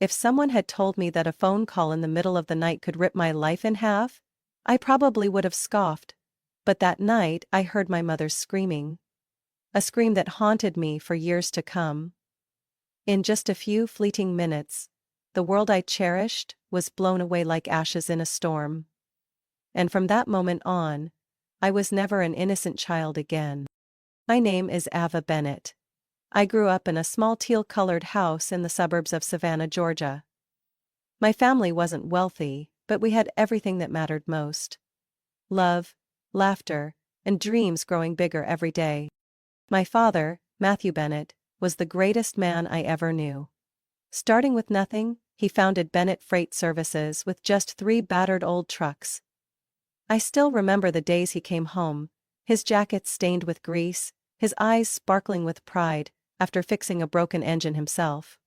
If someone had told me that a phone call in the middle of the night could rip my life in half, I probably would have scoffed. But that night I heard my mother's screaming. A scream that haunted me for years to come. In just a few fleeting minutes, the world I cherished was blown away like ashes in a storm. And from that moment on, I was never an innocent child again. My name is Ava Bennett. I grew up in a small teal-colored house in the suburbs of Savannah, Georgia. My family wasn't wealthy, but we had everything that mattered most. Love, laughter, and dreams growing bigger every day. My father, Matthew Bennett, was the greatest man I ever knew. Starting with nothing, he founded Bennett Freight Services with just 3 battered old trucks. I still remember the days he came home, his jacket stained with grease, his eyes sparkling with pride, after fixing a broken engine himself.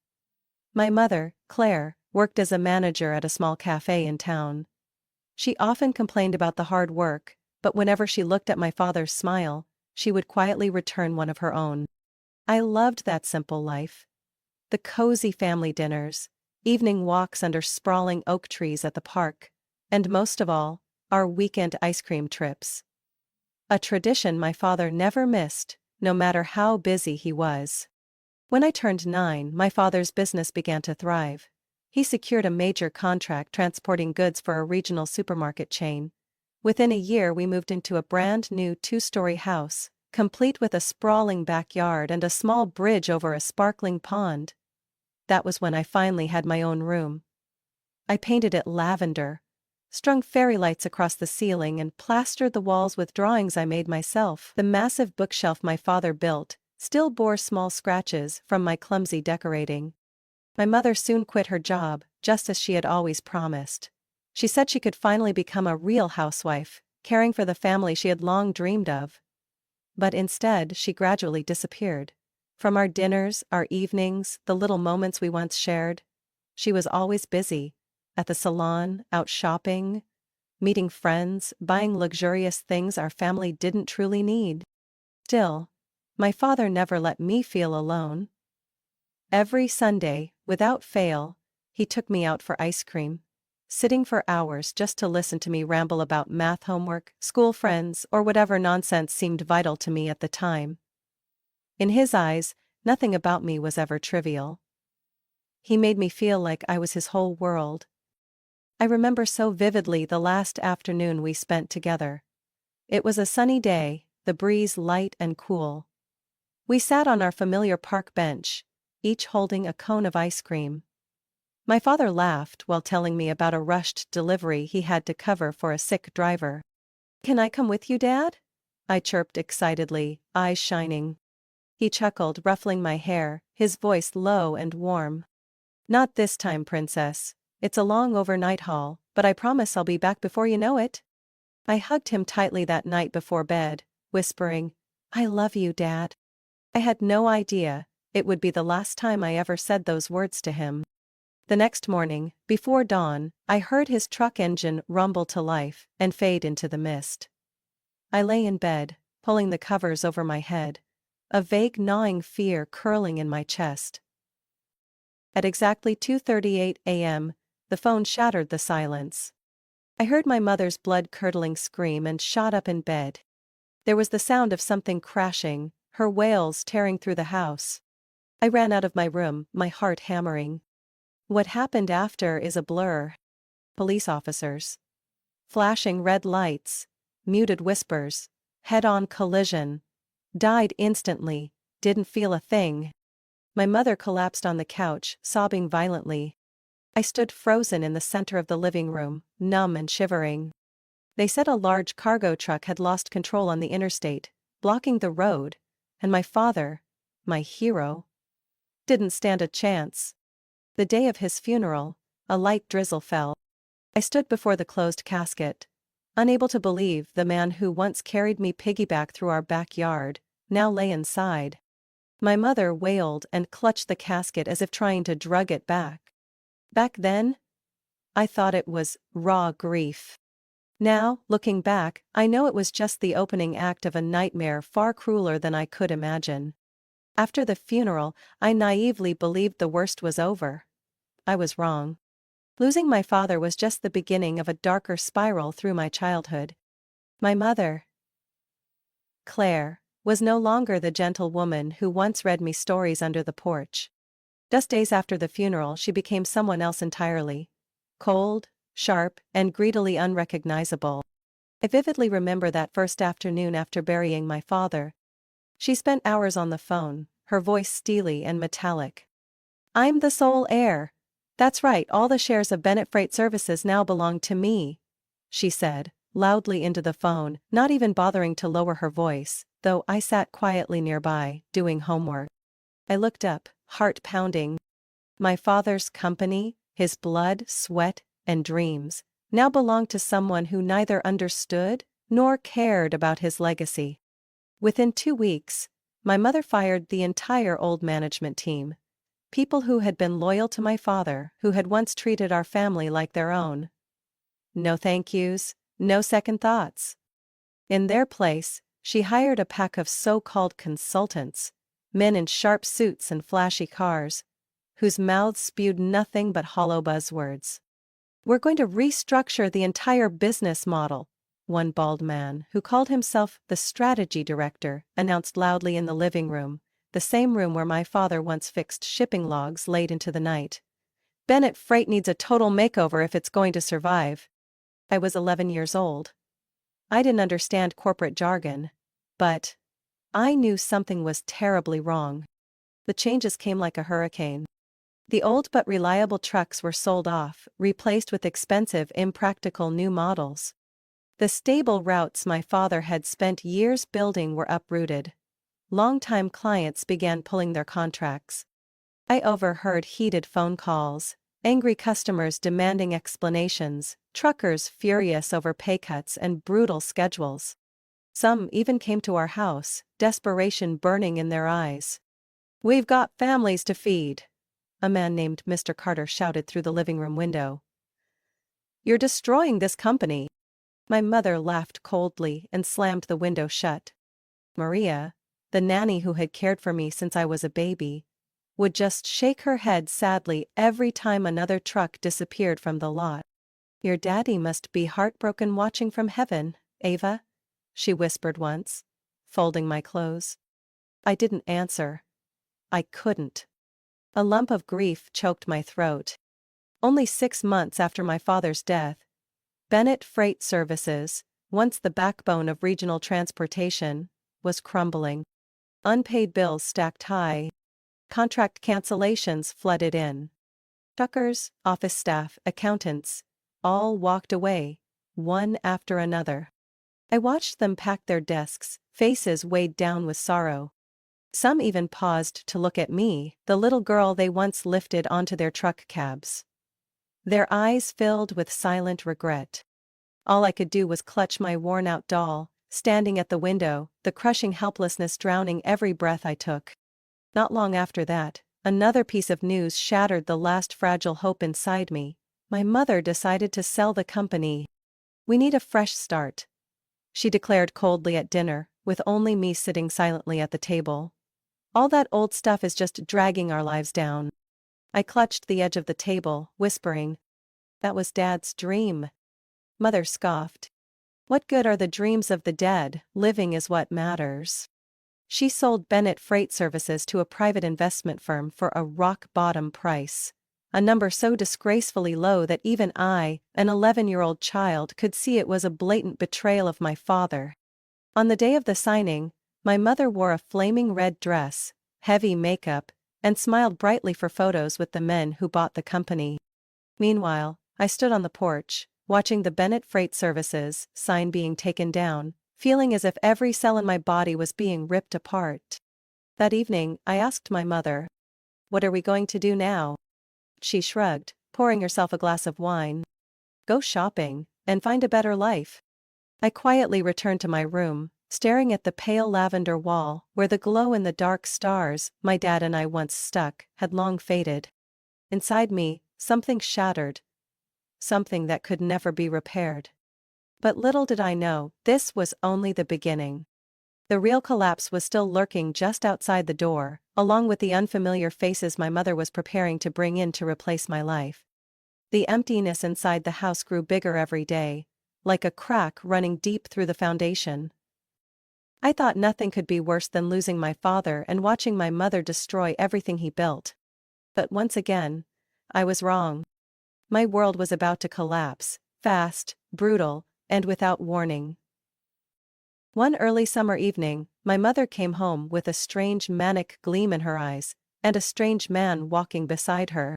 My mother, Claire, worked as a manager at a small cafe in town. She often complained about the hard work, but whenever she looked at my father's smile, she would quietly return one of her own. I loved that simple life. The cozy family dinners, evening walks under sprawling oak trees at the park, and most of all, our weekend ice cream trips. A tradition my father never missed, no matter how busy he was. When I turned 9, my father's business began to thrive. He secured a major contract transporting goods for a regional supermarket chain. Within a year we moved into a brand new 2-story house, complete with a sprawling backyard and a small bridge over a sparkling pond. That was when I finally had my own room. I painted it lavender, strung fairy lights across the ceiling and plastered the walls with drawings I made myself. The massive bookshelf my father built still bore small scratches from my clumsy decorating. My mother soon quit her job, just as she had always promised. She said she could finally become a real housewife, caring for the family she had long dreamed of. But instead she gradually disappeared. From our dinners, our evenings, the little moments we once shared, she was always busy. At the salon, out shopping, meeting friends, buying luxurious things our family didn't truly need. Still, my father never let me feel alone. Every Sunday, without fail, he took me out for ice cream, sitting for hours just to listen to me ramble about math homework, school friends, or whatever nonsense seemed vital to me at the time. In his eyes, nothing about me was ever trivial. He made me feel like I was his whole world. I remember so vividly the last afternoon we spent together. It was a sunny day, the breeze light and cool. We sat on our familiar park bench, each holding a cone of ice cream. My father laughed while telling me about a rushed delivery he had to cover for a sick driver. "Can I come with you, Dad?" I chirped excitedly, eyes shining. He chuckled, ruffling my hair, his voice low and warm. "Not this time, Princess. It's a long overnight haul, but I promise I'll be back before you know it." I hugged him tightly that night before bed, whispering, "I love you, Dad." I had no idea it would be the last time I ever said those words to him. The next morning, before dawn, I heard his truck engine rumble to life and fade into the mist. I lay in bed, pulling the covers over my head, a vague gnawing fear curling in my chest. At exactly 2:38 a.m., the phone shattered the silence. I heard my mother's blood-curdling scream and shot up in bed. There was the sound of something crashing, her wails tearing through the house. I ran out of my room, my heart hammering. What happened after is a blur. Police officers. Flashing red lights. Muted whispers. Head-on collision. Died instantly. Didn't feel a thing. My mother collapsed on the couch, sobbing violently. I stood frozen in the center of the living room, numb and shivering. They said a large cargo truck had lost control on the interstate, blocking the road, and my father, my hero, didn't stand a chance. The day of his funeral, a light drizzle fell. I stood before the closed casket, unable to believe the man who once carried me piggyback through our backyard now lay inside. My mother wailed and clutched the casket as if trying to drug it back. Back then, I thought it was raw grief. Now, looking back, I know it was just the opening act of a nightmare far crueler than I could imagine. After the funeral, I naively believed the worst was over. I was wrong. Losing my father was just the beginning of a darker spiral through my childhood. My mother, Claire, was no longer the gentle woman who once read me stories under the porch. Just days after the funeral, she became someone else entirely. Cold, sharp, and greedily unrecognizable. I vividly remember that first afternoon after burying my father. She spent hours on the phone, her voice steely and metallic. "I'm the sole heir. That's right, all the shares of Bennett Freight Services now belong to me," she said, loudly into the phone, not even bothering to lower her voice, though I sat quietly nearby, doing homework. I looked up, heart pounding. My father's company, his blood, sweat, and dreams, now belonged to someone who neither understood nor cared about his legacy. Within 2 weeks, my mother fired the entire old management team. People who had been loyal to my father, who had once treated our family like their own. No thank yous, no second thoughts. In their place, she hired a pack of so-called consultants, men in sharp suits and flashy cars, whose mouths spewed nothing but hollow buzzwords. "We're going to restructure the entire business model," one bald man, who called himself the strategy director, announced loudly in the living room, the same room where my father once fixed shipping logs late into the night. "Bennett Freight needs a total makeover if it's going to survive." I was 11 years old. I didn't understand corporate jargon, but I knew something was terribly wrong. The changes came like a hurricane. The old but reliable trucks were sold off, replaced with expensive, impractical new models. The stable routes my father had spent years building were uprooted. Longtime clients began pulling their contracts. I overheard heated phone calls, angry customers demanding explanations, truckers furious over pay cuts and brutal schedules. Some even came to our house, desperation burning in their eyes. "We've got families to feed," a man named Mr. Carter shouted through the living room window. "You're destroying this company." My mother laughed coldly and slammed the window shut. Maria, the nanny who had cared for me since I was a baby, would just shake her head sadly every time another truck disappeared from the lot. "Your daddy must be heartbroken watching from heaven, Ava," she whispered once, folding my clothes. I didn't answer. I couldn't. A lump of grief choked my throat. Only 6 months after my father's death, Bennett Freight Services, once the backbone of regional transportation, was crumbling. Unpaid bills stacked high. Contract cancellations flooded in. Truckers, office staff, accountants, all walked away, one after another. I watched them pack their desks, faces weighed down with sorrow. Some even paused to look at me, the little girl they once lifted onto their truck cabs. Their eyes filled with silent regret. All I could do was clutch my worn-out doll, standing at the window, the crushing helplessness drowning every breath I took. Not long after that, another piece of news shattered the last fragile hope inside me. My mother decided to sell the company. "We need a fresh start," she declared coldly at dinner, with only me sitting silently at the table. "All that old stuff is just dragging our lives down." I clutched the edge of the table, whispering, "That was Dad's dream." Mother scoffed. "What good are the dreams of the dead? Living is what matters." She sold Bennett Freight Services to a private investment firm for a rock-bottom price. A number so disgracefully low that even I, an 11-year-old child, could see it was a blatant betrayal of my father. On the day of the signing, my mother wore a flaming red dress, heavy makeup, and smiled brightly for photos with the men who bought the company. Meanwhile, I stood on the porch, watching the Bennett Freight Services sign being taken down, feeling as if every cell in my body was being ripped apart. That evening, I asked my mother, "What are we going to do now?" She shrugged, pouring herself a glass of wine. "Go shopping, and find a better life." I quietly returned to my room, staring at the pale lavender wall, where the glow-in-the-dark stars my dad and I once stuck had long faded. Inside me, something shattered. Something that could never be repaired. But little did I know, this was only the beginning. The real collapse was still lurking just outside the door, along with the unfamiliar faces my mother was preparing to bring in to replace my life. The emptiness inside the house grew bigger every day, like a crack running deep through the foundation. I thought nothing could be worse than losing my father and watching my mother destroy everything he built. But once again, I was wrong. My world was about to collapse, fast, brutal, and without warning. One early summer evening, my mother came home with a strange manic gleam in her eyes, and a strange man walking beside her.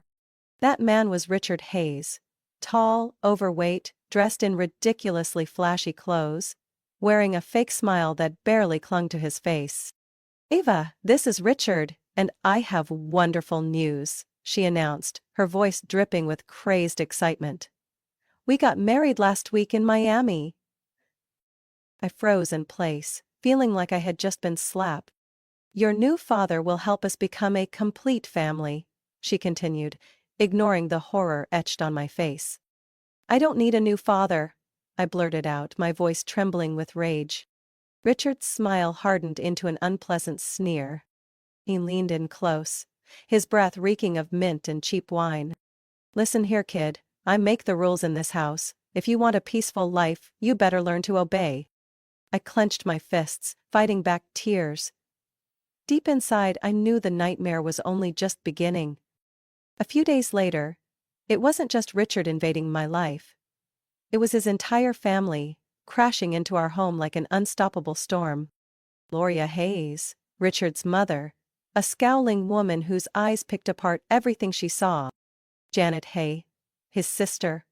That man was Richard Hayes. Tall, overweight, dressed in ridiculously flashy clothes, wearing a fake smile that barely clung to his face. "Ava, this is Richard, and I have wonderful news," she announced, her voice dripping with crazed excitement. "We got married last week in Miami." I froze in place, feeling like I had just been slapped. "Your new father will help us become a complete family," she continued, ignoring the horror etched on my face. "I don't need a new father," I blurted out, my voice trembling with rage. Richard's smile hardened into an unpleasant sneer. He leaned in close, his breath reeking of mint and cheap wine. "Listen here, kid, I make the rules in this house. If you want a peaceful life, you better learn to obey." I clenched my fists, fighting back tears. Deep inside, I knew the nightmare was only just beginning. A few days later, it wasn't just Richard invading my life. It was his entire family, crashing into our home like an unstoppable storm. Gloria Hayes, Richard's mother, a scowling woman whose eyes picked apart everything she saw. Janet Hay, his sister,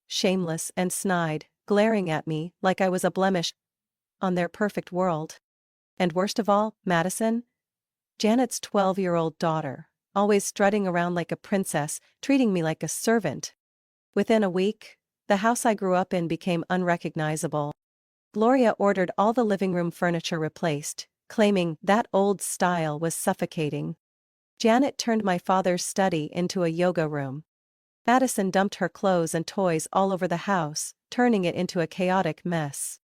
shameless and snide, glaring at me like I was a blemish on their perfect world. And worst of all, Madison, Janet's 12-year-old daughter, always strutting around like a princess, treating me like a servant. Within a week, the house I grew up in became unrecognizable. Gloria ordered all the living room furniture replaced, claiming that old style was suffocating. Janet turned my father's study into a yoga room. Madison dumped her clothes and toys all over the house, turning it into a chaotic mess.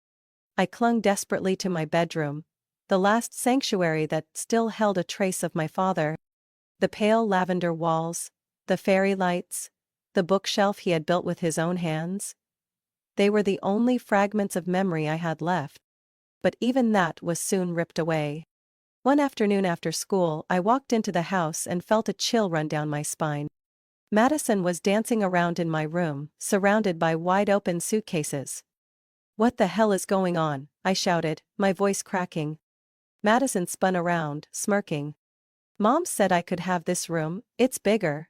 I clung desperately to my bedroom, the last sanctuary that still held a trace of my father. The pale lavender walls, the fairy lights, the bookshelf he had built with his own hands. They were the only fragments of memory I had left. But even that was soon ripped away. One afternoon after school, I walked into the house and felt a chill run down my spine. Madison was dancing around in my room, surrounded by wide-open suitcases. "What the hell is going on?" I shouted, my voice cracking. Madison spun around, smirking. "Mom said I could have this room, it's bigger.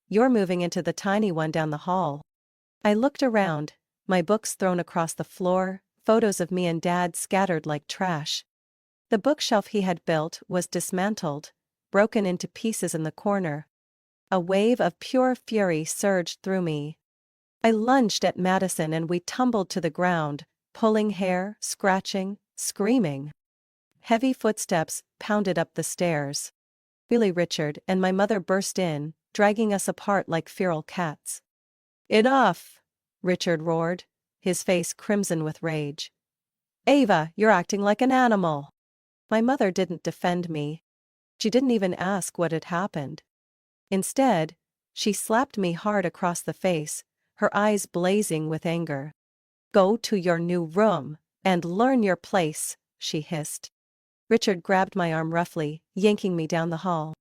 You're moving into the tiny one down the hall." I looked around, my books thrown across the floor, photos of me and Dad scattered like trash. The bookshelf he had built was dismantled, broken into pieces in the corner. A wave of pure fury surged through me. I lunged at Madison and we tumbled to the ground, pulling hair, scratching, screaming. Heavy footsteps pounded up the stairs. Really, Richard and my mother burst in, dragging us apart like feral cats. "Enough!" Richard roared, his face crimson with rage. "Ava, you're acting like an animal." My mother didn't defend me. She didn't even ask what had happened. Instead, she slapped me hard across the face, her eyes blazing with anger. "Go to your new room and learn your place," she hissed. Richard grabbed my arm roughly, yanking me down the hall.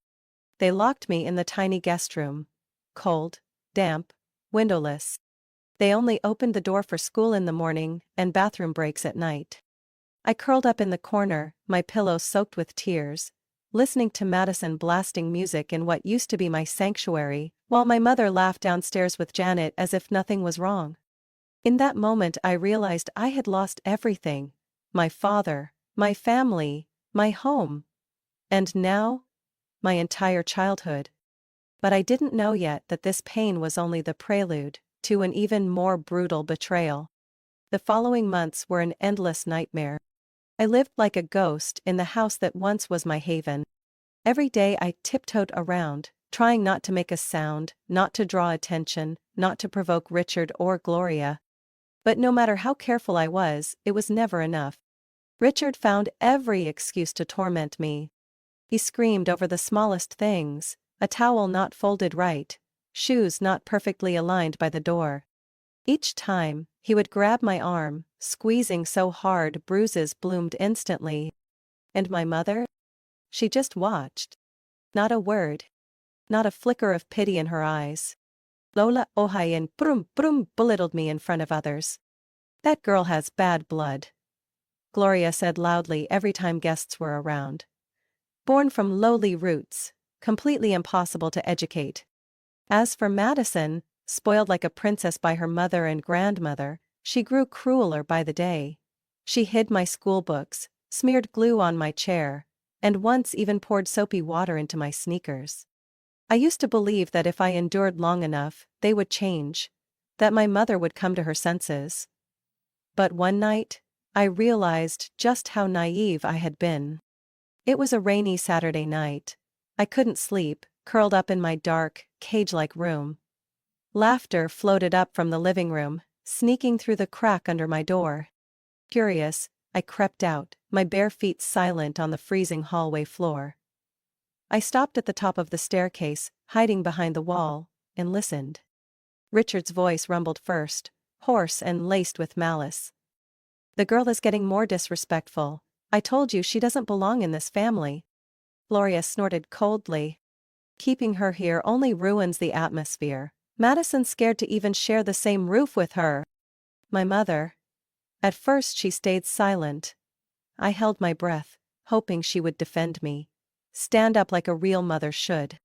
They locked me in the tiny guest room. Cold, damp, windowless. They only opened the door for school in the morning and bathroom breaks at night. I curled up in the corner, my pillow soaked with tears, listening to Madison blasting music in what used to be my sanctuary, while my mother laughed downstairs with Janet as if nothing was wrong. In that moment I realized I had lost everything. My father, my family, my home. And now, my entire childhood. But I didn't know yet that this pain was only the prelude to an even more brutal betrayal. The following months were an endless nightmare. I lived like a ghost in the house that once was my haven. Every day I tiptoed around, trying not to make a sound, not to draw attention, not to provoke Richard or Gloria. But no matter how careful I was, it was never enough. Richard found every excuse to torment me. He screamed over the smallest things, a towel not folded right, shoes not perfectly aligned by the door. Each time, he would grab my arm, squeezing so hard bruises bloomed instantly. And my mother? She just watched. Not a word. Not a flicker of pity in her eyes. Lola Ohayen brum belittled me in front of others. That girl has bad blood, Gloria said loudly every time guests were around. Born from lowly roots, completely impossible to educate. As for Madison, spoiled like a princess by her mother and grandmother, she grew crueler by the day. She hid my school books, smeared glue on my chair, and once even poured soapy water into my sneakers. I used to believe that if I endured long enough, they would change, that my mother would come to her senses. But one night, I realized just how naive I had been. It was a rainy Saturday night. I couldn't sleep, curled up in my dark, cage-like room. Laughter floated up from the living room, sneaking through the crack under my door. Curious, I crept out, my bare feet silent on the freezing hallway floor. I stopped at the top of the staircase, hiding behind the wall, and listened. Richard's voice rumbled first, hoarse and laced with malice. "The girl is getting more disrespectful. I told you she doesn't belong in this family." Gloria snorted coldly. "Keeping her here only ruins the atmosphere. Madison's scared to even share the same roof with her." My mother. At first she stayed silent. I held my breath, hoping she would defend me. Stand up like a real mother should.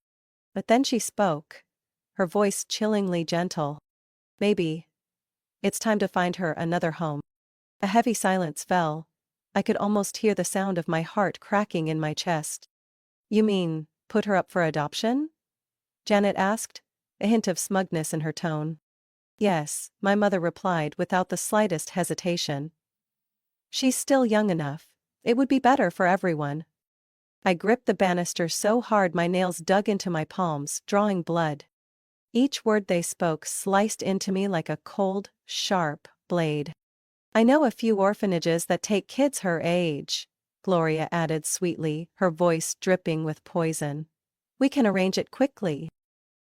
But then she spoke. Her voice chillingly gentle. "Maybe. It's time to find her another home." A heavy silence fell. I could almost hear the sound of my heart cracking in my chest. "You mean, put her up for adoption?" Janet asked, a hint of smugness in her tone. "Yes," my mother replied without the slightest hesitation. "She's still young enough. It would be better for everyone." I gripped the banister so hard my nails dug into my palms, drawing blood. Each word they spoke sliced into me like a cold, sharp blade. "I know a few orphanages that take kids her age," Gloria added sweetly, her voice dripping with poison. "We can arrange it quickly."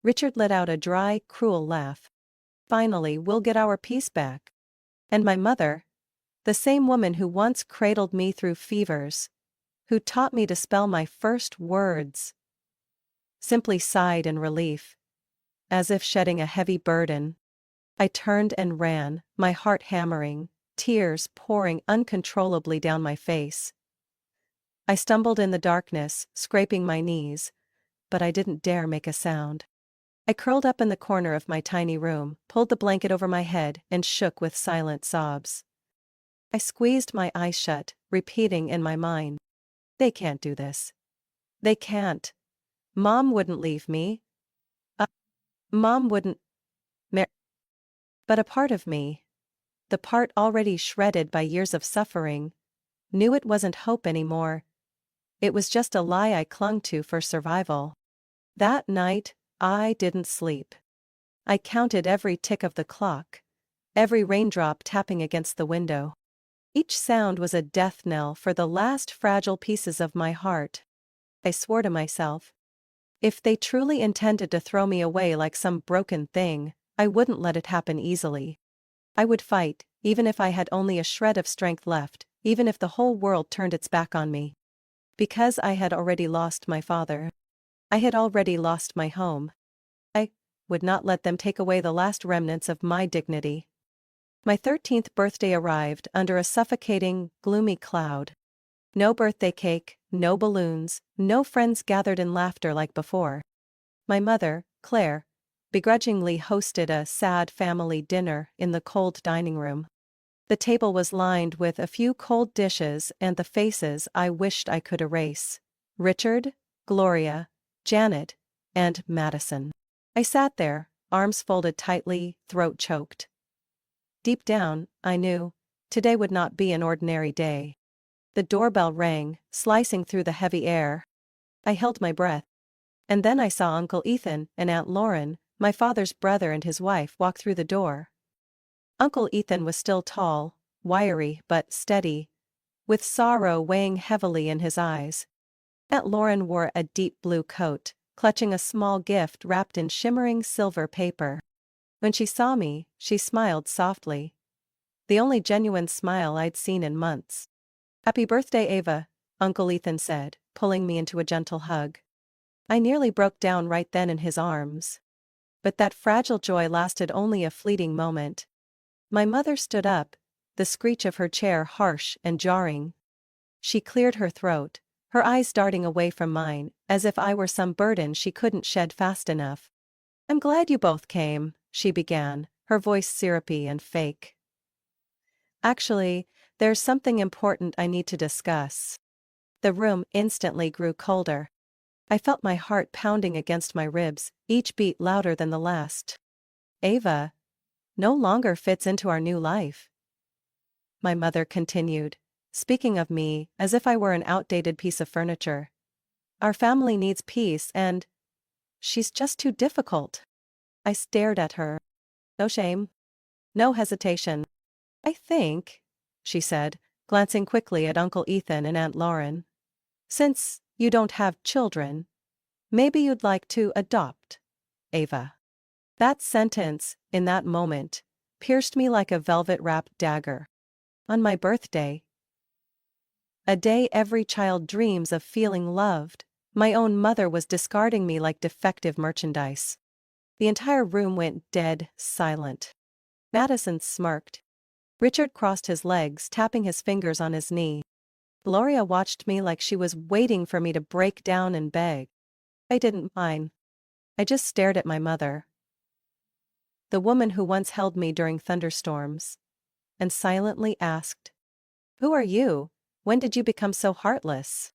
Richard let out a dry, cruel laugh. "Finally, we'll get our peace back." And my mother, the same woman who once cradled me through fevers, who taught me to spell my first words, simply sighed in relief, as if shedding a heavy burden. I turned and ran, my heart hammering, tears pouring uncontrollably down my face. I stumbled in the darkness, scraping my knees, but I didn't dare make a sound. I curled up in the corner of my tiny room, pulled the blanket over my head, and shook with silent sobs. I squeezed my eyes shut, repeating in my mind, "They can't do this. They can't. Mom wouldn't leave me. Mom wouldn't mar-" But a part of me, the part already shredded by years of suffering, knew it wasn't hope anymore. It was just a lie I clung to for survival. That night, I didn't sleep. I counted every tick of the clock, every raindrop tapping against the window. Each sound was a death knell for the last fragile pieces of my heart. I swore to myself, if they truly intended to throw me away like some broken thing, I wouldn't let it happen easily. I would fight, even if I had only a shred of strength left, even if the whole world turned its back on me. Because I had already lost my father. I had already lost my home. I would not let them take away the last remnants of my dignity. My 13th birthday arrived under a suffocating, gloomy cloud. No birthday cake, no balloons, no friends gathered in laughter like before. My mother, Claire, begrudgingly hosted a sad family dinner in the cold dining room. The table was lined with a few cold dishes and the faces I wished I could erase. Richard, Gloria, Janet, and Madison. I sat there, arms folded tightly, throat choked. Deep down, I knew, today would not be an ordinary day. The doorbell rang, slicing through the heavy air. I held my breath. And then I saw Uncle Ethan and Aunt Lauren, my father's brother and his wife, walk through the door. Uncle Ethan was still tall, wiry but steady, with sorrow weighing heavily in his eyes. Aunt Lauren wore a deep blue coat, clutching a small gift wrapped in shimmering silver paper. When she saw me, she smiled softly. The only genuine smile I'd seen in months. "Happy birthday, Ava," Uncle Ethan said, pulling me into a gentle hug. I nearly broke down right then in his arms. But that fragile joy lasted only a fleeting moment. My mother stood up, the screech of her chair harsh and jarring. She cleared her throat, her eyes darting away from mine, as if I were some burden she couldn't shed fast enough. "I'm glad you both came," she began, her voice syrupy and fake. "Actually, there's something important I need to discuss." The room instantly grew colder. I felt my heart pounding against my ribs, each beat louder than the last. "Ava no longer fits into our new life," my mother continued, speaking of me as if I were an outdated piece of furniture. "Our family needs peace and she's just too difficult." I stared at her. No shame. No hesitation. "I think," she said, glancing quickly at Uncle Ethan and Aunt Lauren, "since you don't have children, maybe you'd like to adopt Ava." That sentence, in that moment, pierced me like a velvet-wrapped dagger. On my birthday, a day every child dreams of feeling loved, my own mother was discarding me like defective merchandise. The entire room went dead silent. Madison smirked. Richard crossed his legs, tapping his fingers on his knee. Gloria watched me like she was waiting for me to break down and beg. I didn't mind. I just stared at my mother, the woman who once held me during thunderstorms, and silently asked, "Who are you? When did you become so heartless?"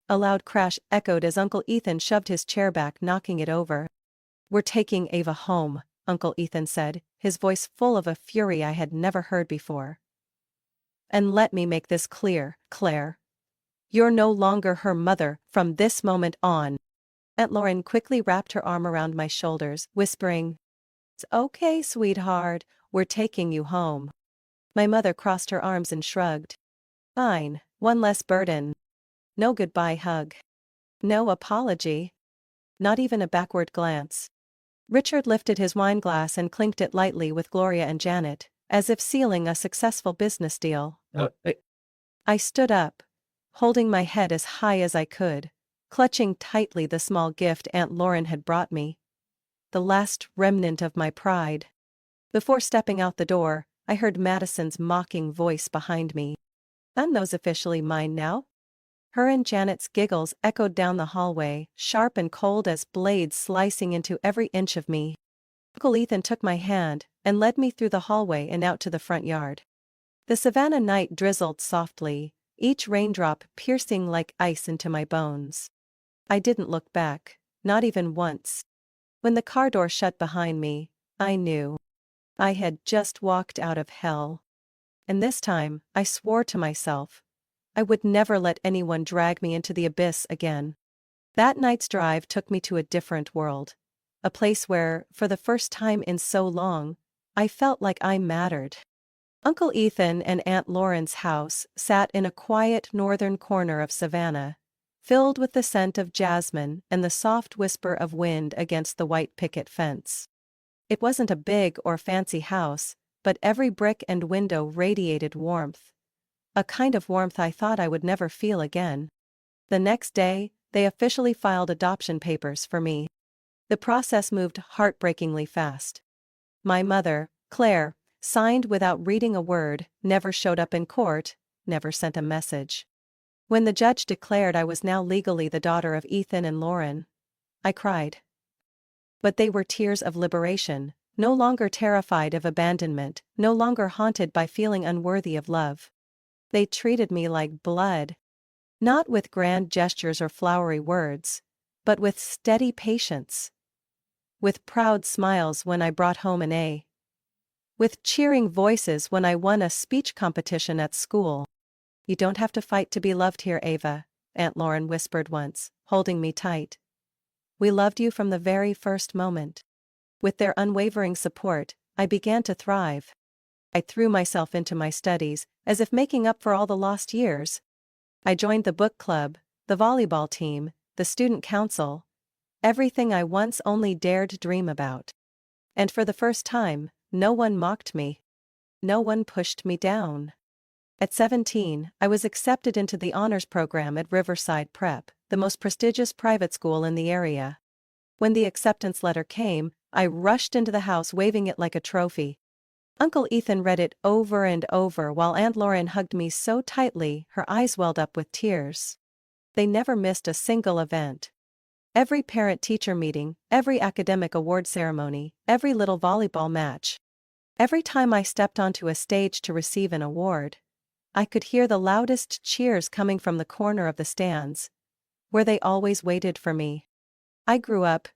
A loud crash echoed as Uncle Ethan shoved his chair back, knocking it over. "We're taking Ava home," Uncle Ethan said, his voice full of a fury I had never heard before. "And let me make this clear, Claire. You're no longer her mother from this moment on." Aunt Lauren quickly wrapped her arm around my shoulders, whispering, "It's okay, sweetheart, we're taking you home." My mother crossed her arms and shrugged. "Fine, one less burden." No goodbye hug. No apology. Not even a backward glance. Richard lifted his wineglass and clinked it lightly with Gloria and Janet, as if sealing a successful business deal. I stood up, holding my head as high as I could, clutching tightly the small gift Aunt Lauren had brought me. The last remnant of my pride. Before stepping out the door, I heard Madison's mocking voice behind me. "Unknow's officially mine now." Her and Janet's giggles echoed down the hallway, sharp and cold as blades slicing into every inch of me. Uncle Ethan took my hand and led me through the hallway and out to the front yard. The Savannah night drizzled softly, each raindrop piercing like ice into my bones. I didn't look back, not even once. When the car door shut behind me, I knew I had just walked out of hell. And this time, I swore to myself, I would never let anyone drag me into the abyss again. That night's drive took me to a different world. A place where, for the first time in so long, I felt like I mattered. Uncle Ethan and Aunt Lauren's house sat in a quiet northern corner of Savannah, filled with the scent of jasmine and the soft whisper of wind against the white picket fence. It wasn't a big or fancy house, but every brick and window radiated warmth. A kind of warmth I thought I would never feel again. The next day, they officially filed adoption papers for me. The process moved heartbreakingly fast. My mother, Claire, signed without reading a word, never showed up in court, never sent a message. When the judge declared I was now legally the daughter of Ethan and Lauren, I cried. But they were tears of liberation, no longer terrified of abandonment, no longer haunted by feeling unworthy of love. They treated me like blood. Not with grand gestures or flowery words, but with steady patience. With proud smiles when I brought home an A. With cheering voices when I won a speech competition at school. "You don't have to fight to be loved here, Ava," Aunt Lauren whispered once, holding me tight. "We loved you from the very first moment." With their unwavering support, I began to thrive. I threw myself into my studies, as if making up for all the lost years. I joined the book club, the volleyball team, the student council. Everything I once only dared dream about. And for the first time, no one mocked me. No one pushed me down. At 17, I was accepted into the honors program at Riverside Prep, the most prestigious private school in the area. When the acceptance letter came, I rushed into the house waving it like a trophy. Uncle Ethan read it over and over while Aunt Lauren hugged me so tightly her eyes welled up with tears. They never missed a single event. Every parent-teacher meeting, every academic award ceremony, every little volleyball match. Every time I stepped onto a stage to receive an award, I could hear the loudest cheers coming from the corner of the stands, where they always waited for me. I grew up,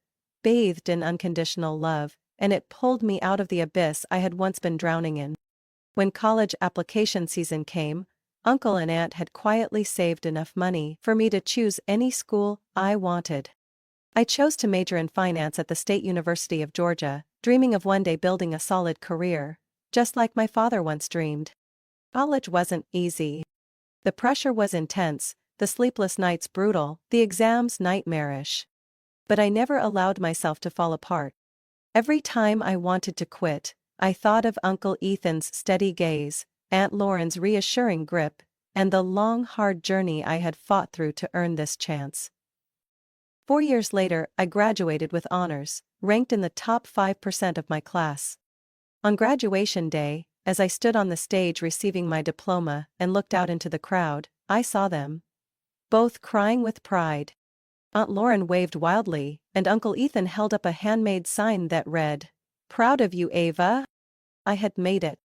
bathed in unconditional love, and it pulled me out of the abyss I had once been drowning in. When college application season came, Uncle and Aunt had quietly saved enough money for me to choose any school I wanted. I chose to major in finance at the State University of Georgia, dreaming of one day building a solid career, just like my father once dreamed. College wasn't easy. The pressure was intense, the sleepless nights brutal, the exams nightmarish. But I never allowed myself to fall apart. Every time I wanted to quit, I thought of Uncle Ethan's steady gaze, Aunt Lauren's reassuring grip, and the long hard journey I had fought through to earn this chance. 4 years later, I graduated with honors, ranked in the top 5% of my class. On graduation day, as I stood on the stage receiving my diploma and looked out into the crowd, I saw them, both crying with pride. Aunt Lauren waved wildly, and Uncle Ethan held up a handmade sign that read, "Proud of you, Ava." I had made it.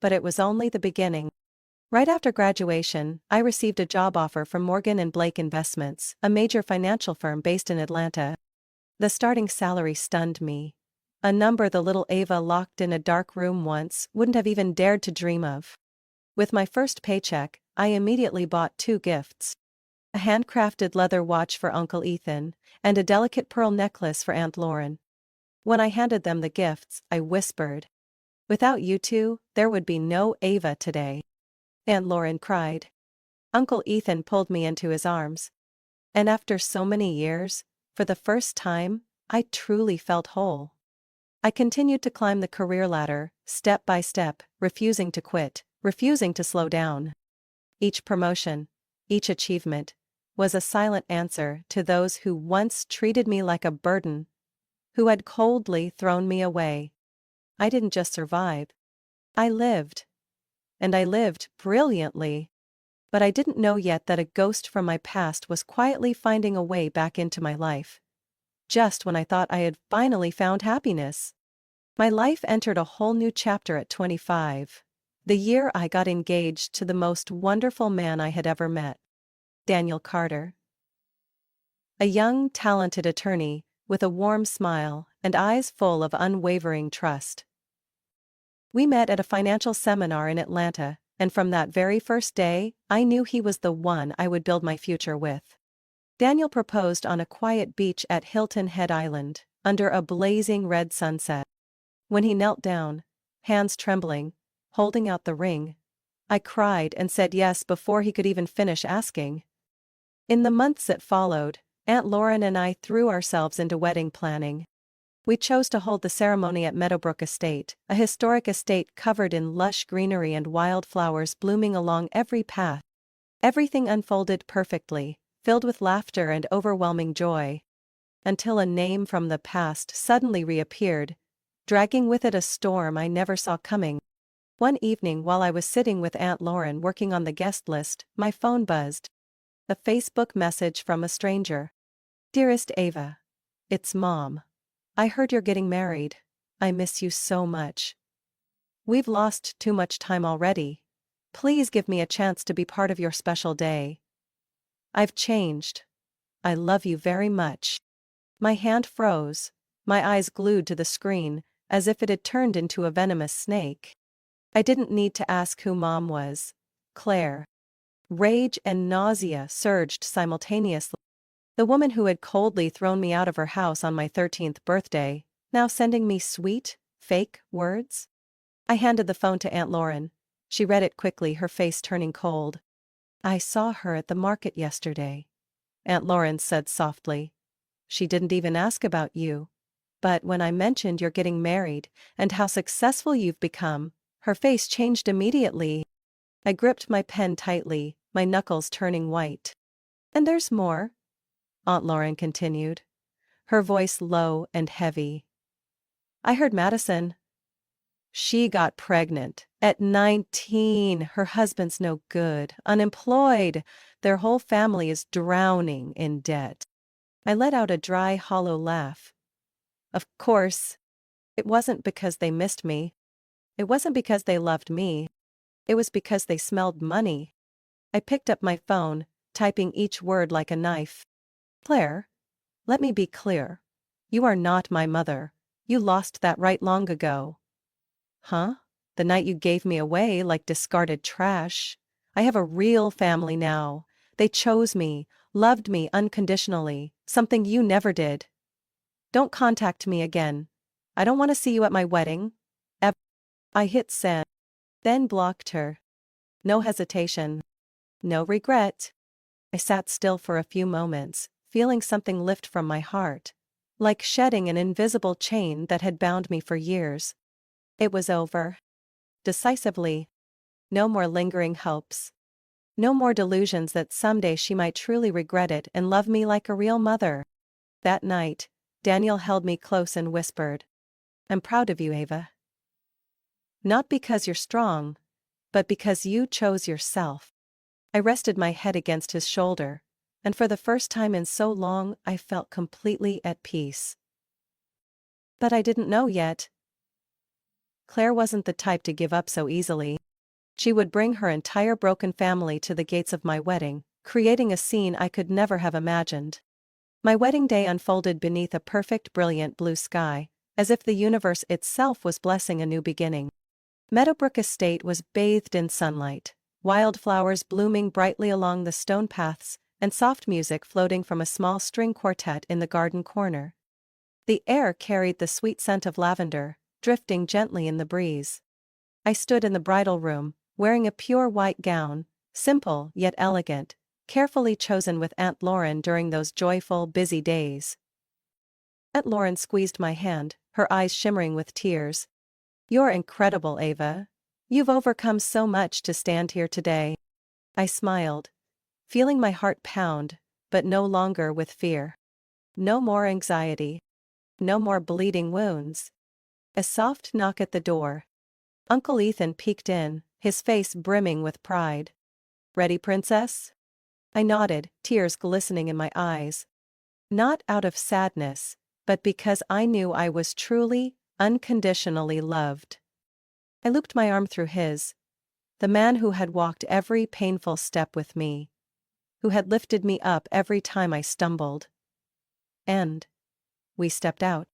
But it was only the beginning. Right after graduation, I received a job offer from Morgan & Blake Investments, a major financial firm based in Atlanta. The starting salary stunned me. A number the little Ava locked in a dark room once wouldn't have even dared to dream of. With my first paycheck, I immediately bought 2 gifts. A handcrafted leather watch for Uncle Ethan, and a delicate pearl necklace for Aunt Lauren. When I handed them the gifts, I whispered, "Without you two, there would be no Ava today." Aunt Lauren cried. Uncle Ethan pulled me into his arms. And after so many years, for the first time, I truly felt whole. I continued to climb the career ladder, step by step, refusing to quit, refusing to slow down. Each promotion, each achievement, was a silent answer to those who once treated me like a burden, who had coldly thrown me away. I didn't just survive. I lived. And I lived brilliantly. But I didn't know yet that a ghost from my past was quietly finding a way back into my life. Just when I thought I had finally found happiness. My life entered a whole new chapter at 25. The year I got engaged to the most wonderful man I had ever met. Daniel Carter. A young, talented attorney, with a warm smile and eyes full of unwavering trust. We met at a financial seminar in Atlanta, and from that very first day, I knew he was the one I would build my future with. Daniel proposed on a quiet beach at Hilton Head Island, under a blazing red sunset. When he knelt down, hands trembling, holding out the ring, I cried and said yes before he could even finish asking. In the months that followed, Aunt Lauren and I threw ourselves into wedding planning. We chose to hold the ceremony at Meadowbrook Estate, a historic estate covered in lush greenery and wildflowers blooming along every path. Everything unfolded perfectly, filled with laughter and overwhelming joy. Until a name from the past suddenly reappeared, dragging with it a storm I never saw coming. One evening while I was sitting with Aunt Lauren working on the guest list, my phone buzzed. A Facebook message from a stranger. "Dearest Ava. It's Mom. I heard you're getting married. I miss you so much. We've lost too much time already. Please give me a chance to be part of your special day. I've changed. I love you very much." My hand froze, my eyes glued to the screen, as if it had turned into a venomous snake. I didn't need to ask who Mom was. Claire. Rage and nausea surged simultaneously. The woman who had coldly thrown me out of her house on my 13th birthday, now sending me sweet, fake words? I handed the phone to Aunt Lauren. She read it quickly, her face turning cold. "I saw her at the market yesterday," Aunt Lauren said softly. "She didn't even ask about you. But when I mentioned you're getting married and how successful you've become, her face changed immediately." I gripped my pen tightly, my knuckles turning white. "And there's more," Aunt Lauren continued, her voice low and heavy. "I heard Madison. She got pregnant at 19. Her husband's no good, unemployed. Their whole family is drowning in debt." I let out a dry, hollow laugh. Of course, it wasn't because they missed me. It wasn't because they loved me. It was because they smelled money. I picked up my phone, typing each word like a knife. "Claire, let me be clear. You are not my mother. You lost that right long ago." "Huh? The night you gave me away like discarded trash. I have a real family now. They chose me, loved me unconditionally, something you never did. Don't contact me again. I don't want to see you at my wedding. Ever." I hit send, then blocked her. No hesitation. No regret. I sat still for a few moments, feeling something lift from my heart. Like shedding an invisible chain that had bound me for years. It was over. Decisively. No more lingering hopes. No more delusions that someday she might truly regret it and love me like a real mother. That night, Daniel held me close and whispered, "I'm proud of you, Ava. Not because you're strong, but because you chose yourself." I rested my head against his shoulder, and for the first time in so long I felt completely at peace. But I didn't know yet. Claire wasn't the type to give up so easily. She would bring her entire broken family to the gates of my wedding, creating a scene I could never have imagined. My wedding day unfolded beneath a perfect, brilliant blue sky, as if the universe itself was blessing a new beginning. Meadowbrook Estate was bathed in sunlight, wildflowers blooming brightly along the stone paths, and soft music floating from a small string quartet in the garden corner. The air carried the sweet scent of lavender, drifting gently in the breeze. I stood in the bridal room, wearing a pure white gown, simple yet elegant, carefully chosen with Aunt Lauren during those joyful, busy days. Aunt Lauren squeezed my hand, her eyes shimmering with tears. "You're incredible, Ava. You've overcome so much to stand here today." I smiled, feeling my heart pound, but no longer with fear. No more anxiety. No more bleeding wounds. A soft knock at the door. Uncle Ethan peeked in, his face brimming with pride. "Ready, princess?" I nodded, tears glistening in my eyes. Not out of sadness, but because I knew I was truly, unconditionally loved. I looped my arm through his. The man who had walked every painful step with me. Who had lifted me up every time I stumbled. And we stepped out.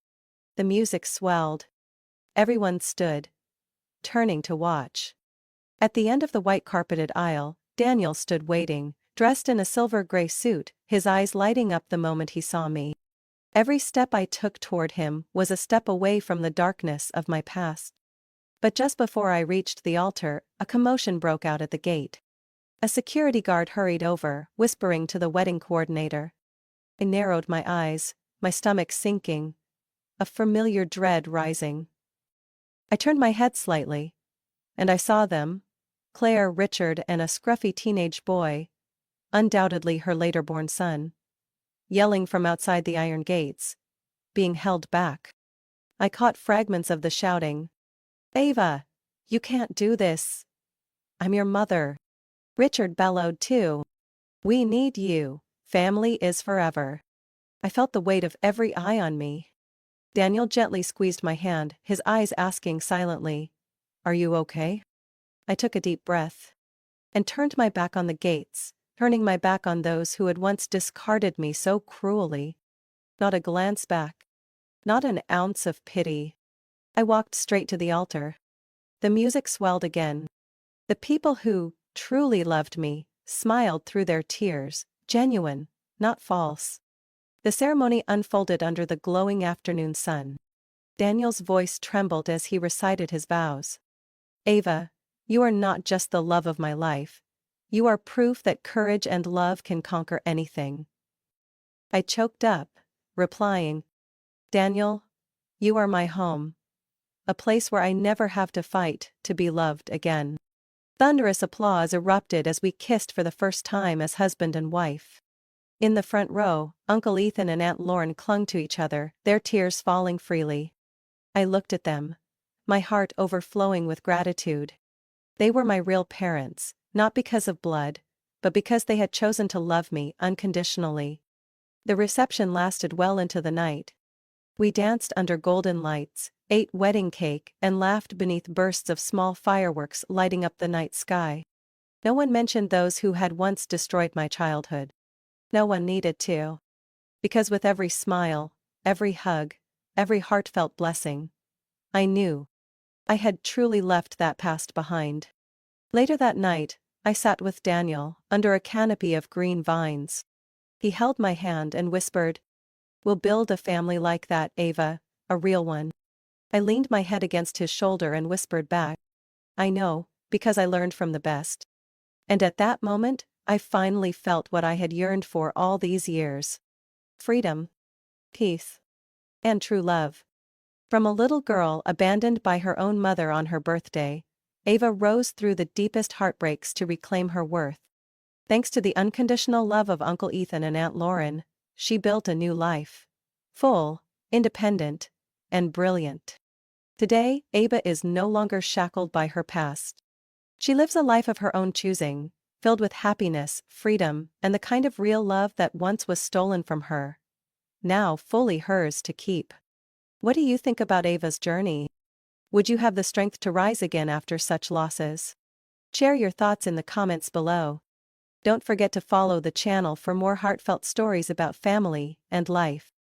The music swelled. Everyone stood, turning to watch. At the end of the white-carpeted aisle, Daniel stood waiting, dressed in a silver-gray suit, his eyes lighting up the moment he saw me. Every step I took toward him was a step away from the darkness of my past. But just before I reached the altar, a commotion broke out at the gate. A security guard hurried over, whispering to the wedding coordinator. I narrowed my eyes, my stomach sinking, a familiar dread rising. I turned my head slightly, and I saw them, Claire, Richard, and a scruffy teenage boy, undoubtedly her later-born son, yelling from outside the iron gates, being held back. I caught fragments of the shouting. "Ava, you can't do this. I'm your mother." Richard bellowed too. "We need you. Family is forever." I felt the weight of every eye on me. Daniel gently squeezed my hand, his eyes asking silently, "Are you okay?" I took a deep breath. And turned my back on the gates, turning my back on those who had once discarded me so cruelly. Not a glance back. Not an ounce of pity. I walked straight to the altar. The music swelled again. The people who truly loved me smiled through their tears, genuine, not false. The ceremony unfolded under the glowing afternoon sun. Daniel's voice trembled as he recited his vows. Ava, you are not just the love of my life. You are proof that courage and love can conquer anything. I choked up, replying, Daniel, you are my home. A place where I never have to fight to be loved again. Thunderous applause erupted as we kissed for the first time as husband and wife. In the front row, Uncle Ethan and Aunt Lauren clung to each other, their tears falling freely. I looked at them, my heart overflowing with gratitude. They were my real parents, not because of blood, but because they had chosen to love me unconditionally. The reception lasted well into the night. We danced under golden lights, ate wedding cake, and laughed beneath bursts of small fireworks lighting up the night sky. No one mentioned those who had once destroyed my childhood. No one needed to. Because with every smile, every hug, every heartfelt blessing, I knew I had truly left that past behind. Later that night, I sat with Daniel, under a canopy of green vines. He held my hand and whispered, "We'll build a family like that, Ava, a real one." I leaned my head against his shoulder and whispered back, "I know, because I learned from the best." And at that moment, I finally felt what I had yearned for all these years. Freedom, peace, and true love. From a little girl abandoned by her own mother on her birthday, Ava rose through the deepest heartbreaks to reclaim her worth. Thanks to the unconditional love of Uncle Ethan and Aunt Lauren, she built a new life. Full, independent, and brilliant. Today, Ava is no longer shackled by her past. She lives a life of her own choosing, filled with happiness, freedom, and the kind of real love that once was stolen from her. Now fully hers to keep. What do you think about Ava's journey? Would you have the strength to rise again after such losses? Share your thoughts in the comments below. Don't forget to follow the channel for more heartfelt stories about family and life.